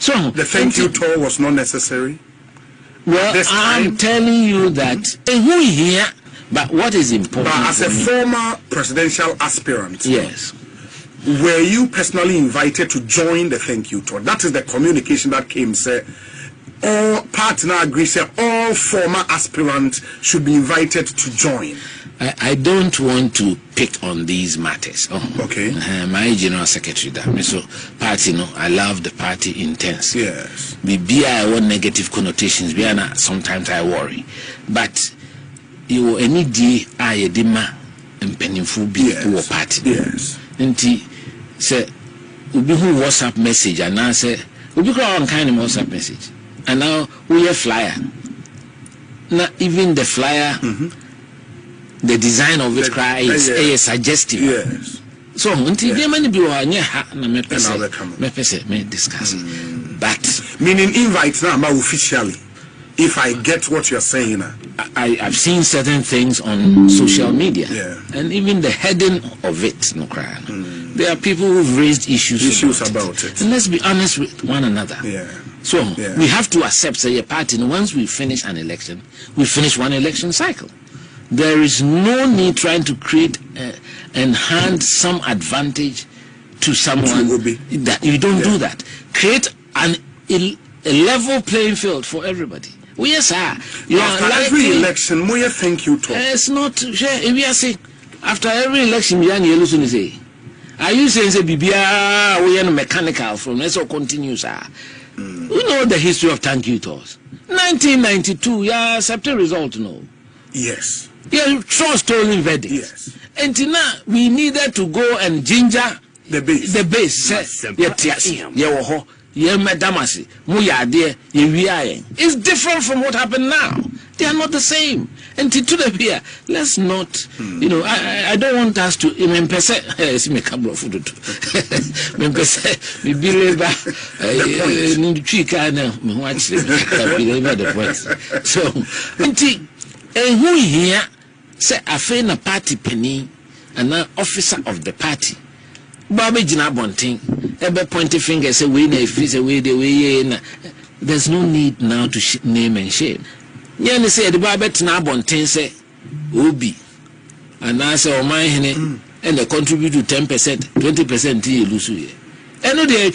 So the thank you tour was not necessary. Well, I'm telling you that who here, but what is important? But as a former presidential aspirant, yes, were you personally invited to join the thank you tour? That is the communication that came. Say, all partner agree. Say all former aspirants should be invited to join. I don't want to pick on these matters. Okay. My general secretary, that so party, I love the party intense. Yes. I want negative connotations. Sometimes I worry, but you any day I dema and painful be party. Yes. Nti say ubi who WhatsApp message and now say ubi on kind of WhatsApp message and now we have flyer. Not even the flyer. The design of it is suggestive. Yes. So until the money be me discuss it. But meaning invite now officially. If I get what you're saying, I've seen certain things on social media, and even the heading of it, there are people who've raised issues about it. And let's be honest with one another. So we have to accept a party. And once we finish an election, we finish one election cycle. There is no need trying to create and hand some advantage to someone. That you don't do that. Create a level playing field for everybody. Yes, sir. You after every election, more thank you to. It's not. If we are saying after every election, we are say. Are you saying say Bibia we are mechanical from let's all continue, sir? We know the history of thank you tours. 1992, yeah, accepted result, no. Yes. Yeah, stolen verdict. Yes. And now we needed to go and ginger the base. The base. It's different from what happened now. They are not the same. And to the beer, let's not, I don't want us to so who here say a friend a party penny and an officer of the party. Bobby Jina Bonting, ever pointing finger say we freeze away the way. There's no need now to name and shame. Yan say the Bobby Tina Bonting say Obi and I say my and they contribute to 10%, 20% to lose. And no they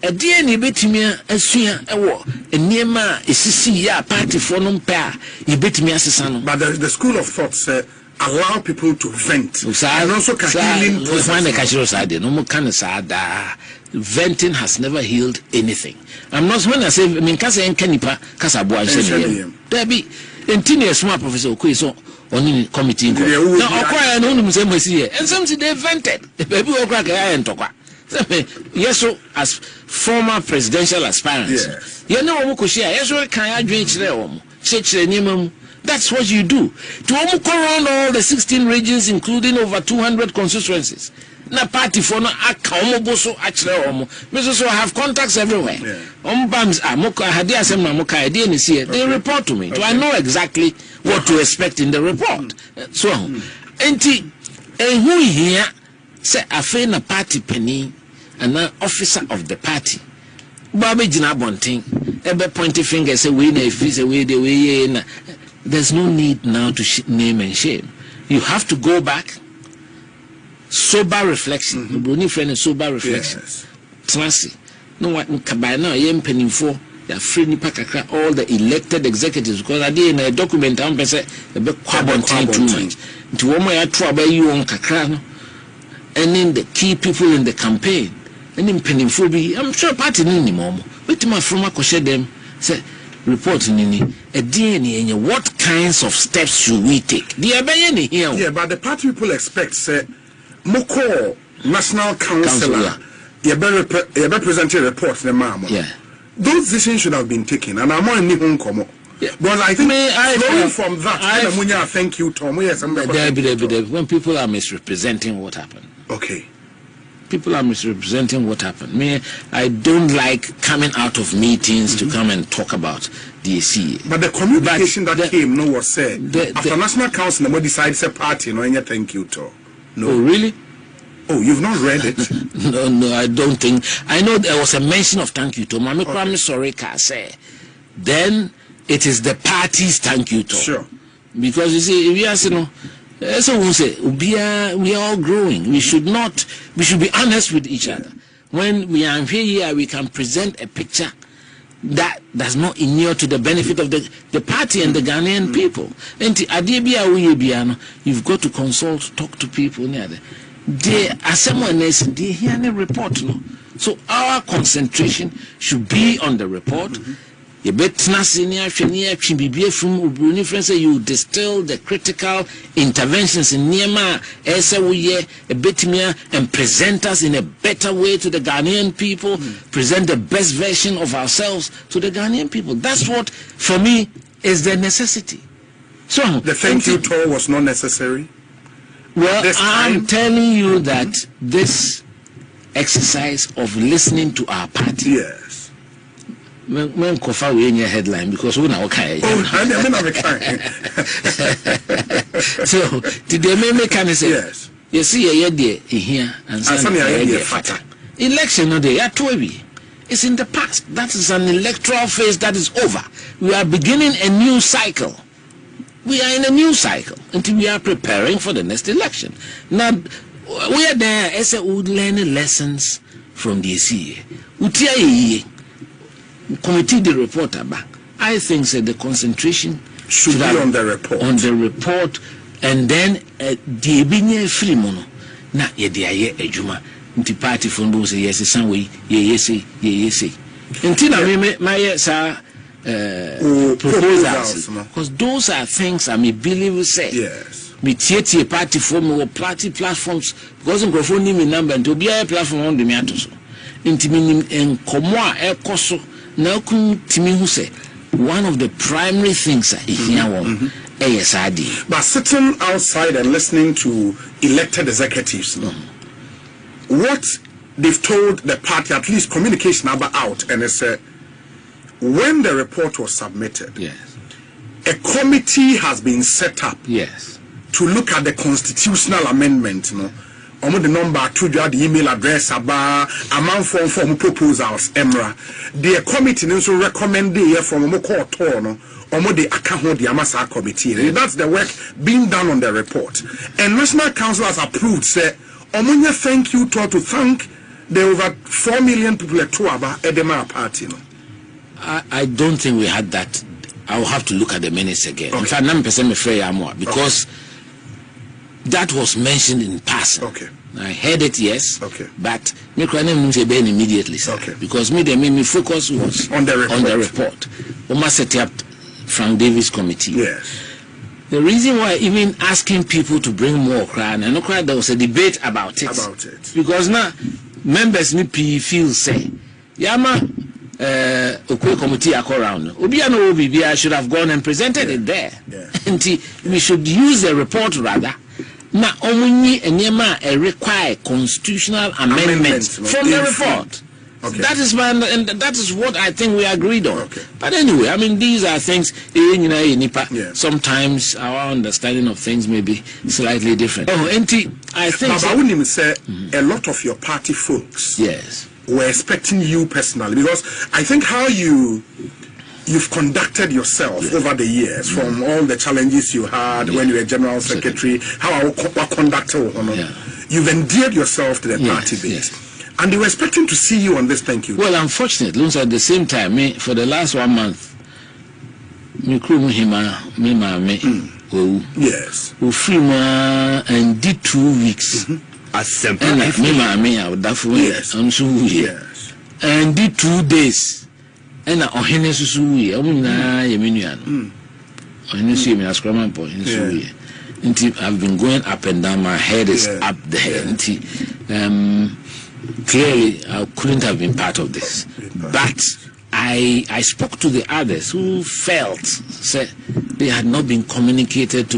a DNA betimia a suya a war and near ma is see ya party for no pair you betimia sano. But the school of thought say allow people to vent. And also venting has never healed anything. I'm not when I say I mean Kasa and Kenipa Kasa Boy there be a smart professor so on committee now acquire and some say they vented the baby will crack and talk. Yes, so as former presidential aspirants, you know, that's what you do. To go around all the 16 regions, including over 200 constituencies. Na party for no akamoboso actually so I have contacts everywhere. They report to me. So I know exactly what to expect in the report. So, who here say a friend party penny and an officer of the party. Bobby Jina Bonting, ever pointing finger say we freeze away the way. There's no need now to name and shame. You have to go back. Sober reflection. Bruni friend sober reflection. Trusty. No what by now yem penny for the free nipaka all the elected executives because I did in a document I'm say a bit Kwabena too much. To woman trouble you on Kakrano. And then the key people in the campaign, and in Pennyphobia, I'm sure party nini momo. Wait my from a koshe them say report nini a DNA and what kinds of steps should we take? Here. Yeah, but the party people expect say Moko National Councillor you better present a report the mama. Yeah. Those decisions should have been taken and I'm on Nihon Komo. Yeah. But I think flowing from that, thank you, Tom. Yes, when people are misrepresenting what happened. Okay. People are misrepresenting what happened. I don't like coming out of meetings to come and talk about the CA. But the communication that came, was said after National Council, nobody decides a party, no, thank you, Tom. No. Oh, really? Oh, you've not read it? No, I don't think. I know there was a mention of thank you to Mami Kwame sorry ka say. Then it is the party's thank you to. Sure. Because you see, we are so we say we are all growing. We should be honest with each other. When we are here, we can present a picture that does not inure to the benefit of the party and the Ghanaian people. And you've got to consult, talk to people near there. They are someone else, they hear the report. No? So our concentration should be on the report. You distill the critical interventions in Niema, and present us in a better way to the Ghanaian people, present the best version of ourselves to the Ghanaian people. That's what, for me, is the necessity. So the thank you tour was not necessary? Well, I'm telling you that this exercise of listening to our party. Yes. Men kofa we in your headline because we now okay. So did they make can say yes. You see a year here and some election no day at 12. It's in the past. That is an electoral phase that is over. We are beginning a new cycle. We are in a new cycle until we are preparing for the next election. Now we are there as a would learn lessons from the CA. Committee the reporter back. I think that the concentration should be on the report. On the report, and then the ebinye free mono. Na ye de aye adwuma. Nti party phone bo say yes some way yes. Until I my sir proposals, because those are things I may believe say. Yes. Me tie party phone or party platforms because microphone ni me number and to be a platform on the me atoso. Nti me enkomo a ekoso. Now, one of the primary things but sitting outside and listening to elected executives, what they've told the party, at least communication about out, and they said when the report was submitted, yes, a committee has been set up, yes, to look at the constitutional amendment, the number to the email address about amount form proposals emra the committee also recommend the from court the account the amasa committee. That's the work being done on the report, and National Council has approved say thank you to thank the over 4 million people at Tuaba Edema party. I don't think we had that. I'll have to look at the minutes again. Okay. In fact, 9% afraid more because that was mentioned in passing. Okay. I heard it, yes. Okay. But me couldn't say Ben immediately, sir. Okay. Because me focus was on the report. We must set up Frank Davis committee. Yes. The reason why even asking people to bring more crowd and there was a debate about it. Because now members me feel say, Yama committee around. Obiano should have gone and presented it there. Yeah. And we should use the report rather. Now, only a require constitutional amendments from the report. Okay. That is and that is what I think we agreed on. Okay. But anyway, I mean, these are things. Yeah. Sometimes our understanding of things may be slightly different. Oh, and I think. But I wouldn't even say a lot of your party folks. Yes. Were expecting you personally, because I think how you've conducted yourself over the years, from all the challenges you had when you were general secretary, how I conducted, you've endeared yourself to the party base. Yes. And they were expecting to see you on this thank you. Well, unfortunately, at the same time, for the last 1 month, yes, we free and did 2 weeks. Yes. And did 2 days. And Ohene Susuye, Yeminian. I've been going up and down, my head is up there. Clearly, I couldn't have been part of this. But I spoke to the others who felt they had not been communicated to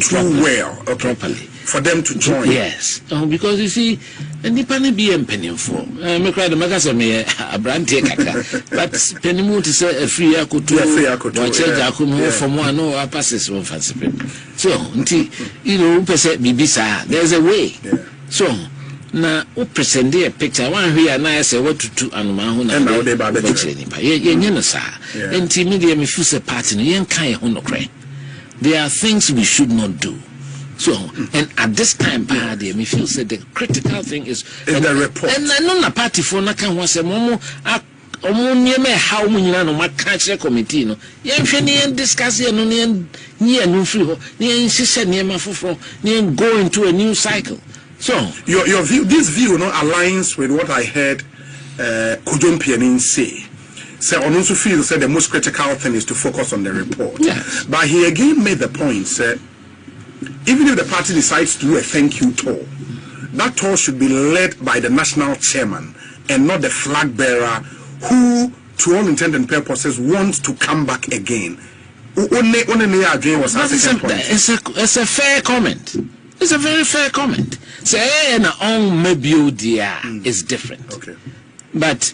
properly. For them to join. Yes. Because you see, and the penny be penny for. Me cry the magazine me Abronye kaka. But penny mo to say a free akutu. Watch Agyapong from one no passes one fancy. So, there's a way. Yeah. So, na o present a picture one here na I say what to do and ma ho na they ba be ye no sa enti me dey me feel say party no yen kan ho no kre. There are things we should not do. So, and at this time, me feel say the critical thing is the report. And I know na party for na kan was momo nyeme how mu nyina no maka committee no. Yen hwe ne yen discuss ye no ne no free ho. Ne yen hye ne ma foforo, ne yen go into a new cycle. So, your view, this view no aligns with what I heard Kwadwo Mpianin say. So on also feel said the most critical thing is to focus on the report. Yes. But he again made the point, said even if the party decides to do a thank you tour, that tour should be led by the national chairman and not the flag bearer who, to all intents and purposes, wants to come back again. It's a fair comment. It's a very fair comment. Say na on maybe is different. Okay. But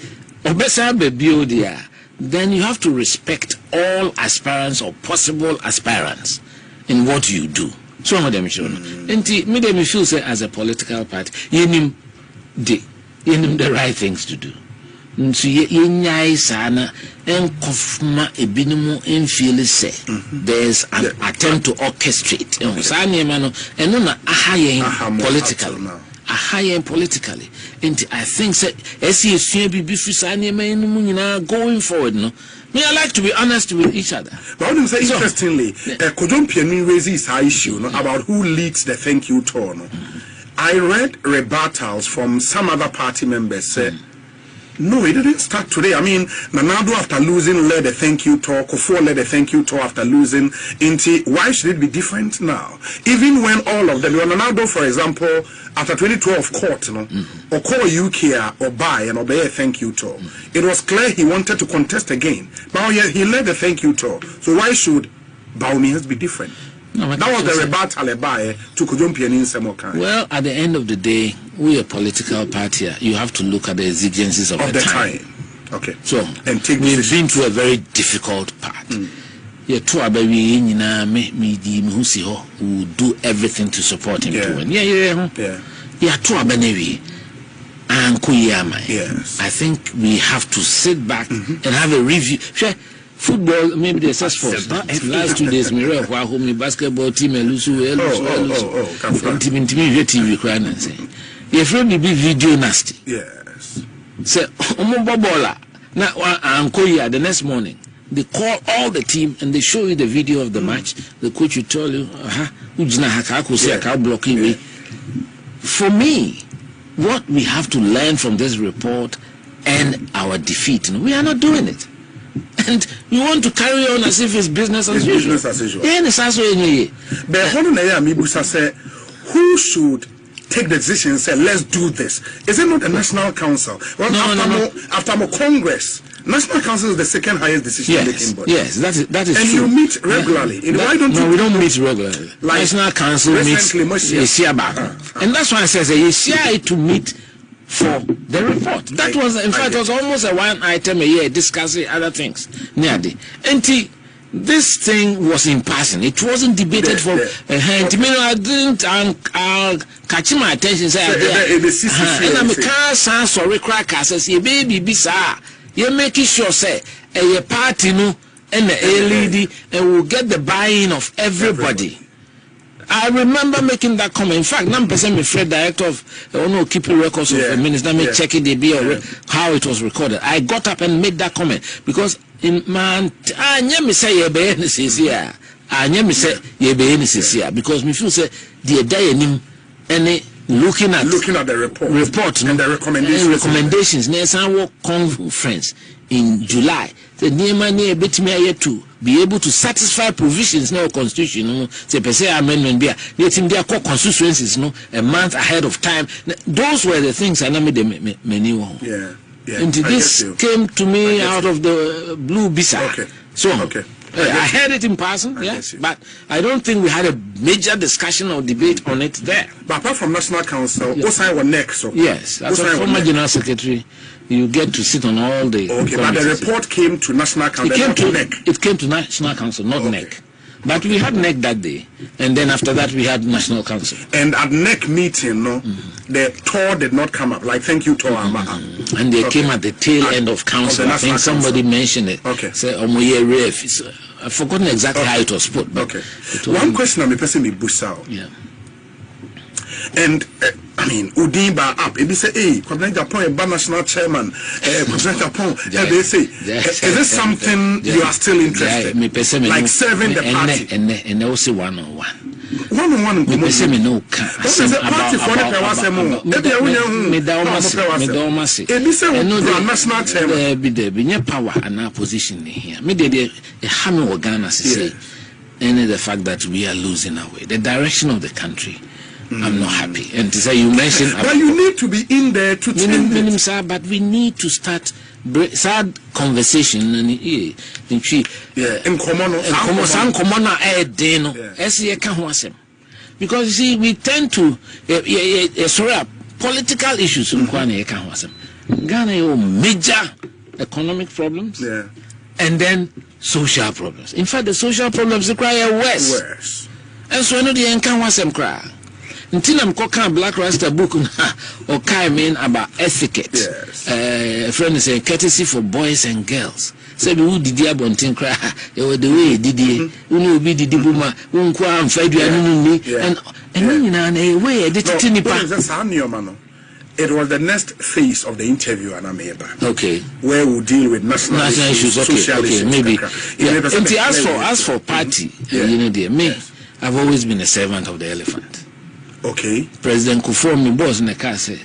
then you have to respect all aspirants or possible aspirants in what you do. So madam show and me feel say as a political party you the right things to do. So yenyai sana enkofma ebinimu enfeel say there's an attempt to orchestrate politically and I think say going forward no. Me, I like to be honest with each other. But I want to say interestingly, Kwadwo Mpianin raises this issue about who leads the thank you tour. I read rebuttals from some other party members say, no, it didn't start today. I mean, Nanado after losing led a thank you tour, Kofo led a thank you tour after losing. Why should it be different now? Even when all of them, Nanado, for example, after 2012 court, or call UK or buy and obey a thank you tour, it was clear he wanted to contest again. But he led the thank you tour. So why should Baumians be different? No, that was the rebuttal to Kwadwo Mpianin Semokan. Well, at the end of the day, we are a political party. You have to look at the exigencies of the time. Okay. So, and take we've been through a very difficult part. We will do everything to support him to win. Yes. I think we have to sit back and have a review. Football, maybe the sports. Last 2 days, me basketball team TV crying and saying, "Your friend will be video nasty." Yes. Say, now the next morning they call all the team and they show you the video of the match. The coach will tell you, For me, what we have to learn from this report and our defeat, we are not doing it. And we want to carry on as if it's business as usual. Business as usual. But who should take the decision and say, let's do this? Is it not the National Council? Well, after a Congress, National Council is the second highest decision-making body. Yes, that is and true. You meet regularly. Why don't we don't meet regularly. Like National Council meets and that's why I say to meet for the report. That was, in fact, it was almost a one item a year discussing other things. And this thing was in passing. It wasn't debated for I didn't catch my attention. Say, and I'm a sorry cracker says, "Ye baby, bisa, you making sure say a party no and the lady and will get the buy-in of everybody." I remember making that comment. In fact, I'm Fred, director of keeping records of the minister, checking the bill or how it was recorded. I got up and made that comment because in man, I never say because me feel say the day any looking at the report and the recommendations. Next our conference in July. The near to be able to satisfy provisions in our constitution. Say per se amendment be their core constituencies a month ahead of time. Those were the things I made the menu. And this came to me out of the blue bisa. I heard it in person, but I don't think we had a major discussion or debate on it there. But apart from National Council, what's our next? Yes, as a former General Secretary, you get to sit on all the but the report came to National Council, it came to National Council, not NEC. But we had NEC that day, and then after that we had National Council. And at NEC meeting, the tour did not come up. Like, thank you, tour. And they came at the tail end of council. I think somebody mentioned it. Okay. Say, I've forgotten exactly how it was put. But one question I'm a person me busao. Yeah. And I mean, Udimba up. If you say, hey, Kwabena Agyapong, national chairman, Kwabena Agyapong, they say, is this something you are still interested in? Like serving the party? And also one-on-one. One-on-one. Me say me no can. What is the party for the Pewasemo? Me da omasi. If you say, national chairman. Be power and our position here. Me de a hammer organ say, and the fact that we are losing our way. The direction of the country. I'm not happy. And to say you mentioned, but you need to be in there to change it. But we need to start sad conversation and in common because you see we tend to political issues Ghana major economic problems and then social problems. In fact, the social problems require worse. And so I know the encounter cry. Until I'm talking Black Rasta book or mean about etiquette. A friend is saying courtesy for boys and girls. So who did you want cry? The way did you be the boomer who and fed you and then a way it was the next phase of the interview and I'm okay, where we deal with national issues, social issues, maybe. As for party, I've always been a servant of the elephant. Okay. President Kufuor boss in the car say,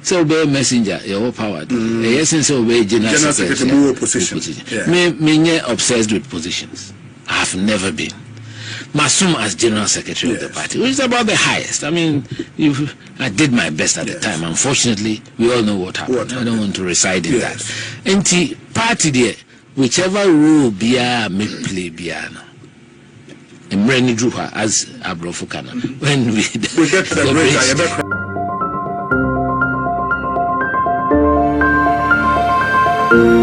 so obey messenger, your power. Yes, and so obey general secretary position. Me obsessed with positions. I have never been. Masum as general secretary of the party, which is about the highest. I mean, I did my best at the time. Unfortunately, we all know what happened. I don't want to reside in that. And the party there, whichever role Bia may play Biana. And Mreni drew her as Abrofukana. When we get to the break.